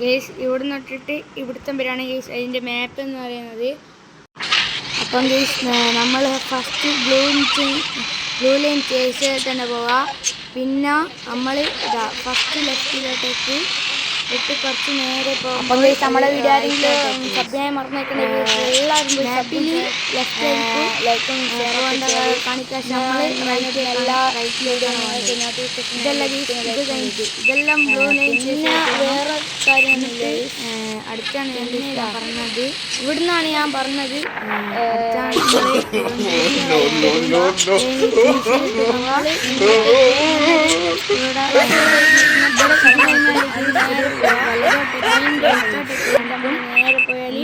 Guys ഇവിടെ നിന്നിട്ടിട്ട് ഇവിടുത്തെ പേരാണ് ഗേസ് അതിൻ്റെ മാപ്പ് എന്ന് പറയുന്നത്. അപ്പം ഗേസ് നമ്മൾ ഫസ്റ്റ് ബ്ലൂ ലൈൻ ചേസ് ചെയ്തിട്ട് തന്നെ പോവാം. പിന്നെ നമ്മൾ ഫസ്റ്റ് ലെഫ്റ്റിലോട്ടേക്ക് ഇട്ട് കുറച്ച് നേരെ പോകും. അപ്പം ഗേസ് നമ്മുടെ വീഡിയോ ആരെങ്കിലും സബ്സ്ക്രൈബ് മറന്നേക്കണെങ്കിൽ എല്ലാവരും മാപ്പിൽ ലെഫ്റ്റ് ലൈക്കും കാണിക്കാൻ നമ്മൾ റൈറ്റ് എല്ലാ റൈറ്റിലേക്കാണ് ഇതല്ല ഗേസ് ഇത് കഴിഞ്ഞിട്ട് ഇതെല്ലാം ബ്ലൂ ലൈൻ പിന്നെ വേറെ കാര്യമൊന്നുമില്ല. അടുത്താണ് ഞാൻ പറഞ്ഞത്, ഇവിടുന്നാണ് ഞാൻ പറഞ്ഞത്. നേരെ പോയാൽ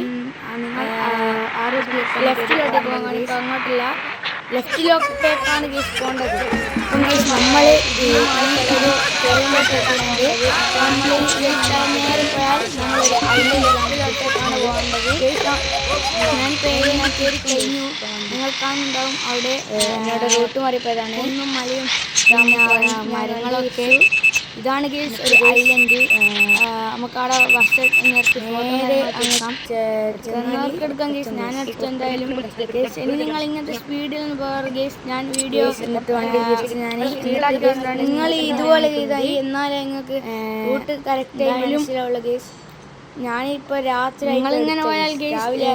ലെഫ്റ്റിലോട്ടേക്ക് പോകാൻ ഇപ്പോൾ അങ്ങോട്ടില്ല, ലെഫ്റ്റിലോട്ടേക്കാണ് ഗേസ് പോകേണ്ടത്. അപ്പം ഗേസ് നമ്മൾ ഒരു ചെറിയ നേരെ പോയാൽ നമ്മളൊരു ഐലൻഡിലോട്ടേക്കാണ് പോകേണ്ടത്. ഞാൻ കയറി കഴിഞ്ഞു, നിങ്ങൾ കാണുന്നുണ്ടാവും അവിടെ എന്നോട് റൂട്ട് മാറിപ്പോയതാണ്. ഒന്നും മലയും മരങ്ങളൊക്കെ. ഇതാണ് ഗേസ് ഒരു ഐലൻഡ്. നമുക്കവിടെ നേരെ എടുക്കാം ഗേസ്. ഞാൻ അടുത്ത് എന്തായാലും ഗേസ് ഇനി നിങ്ങൾ ഇങ്ങനത്തെ സ്പീഡിൽ നിന്ന് പോകാറ് ഗേസ്. ഞാൻ വീഡിയോ നിങ്ങൾ ഇതുപോലെ ചെയ്താൽ എന്നാലേ നിങ്ങൾക്ക് റൂട്ട് കറക്റ്റായി മനസ്സിലാവുള്ളൂ ഗേസ്. ഞാനിപ്പോൾ രാത്രി നിങ്ങളിങ്ങനെ പോയാൽ ഗേസ് രാവിലെ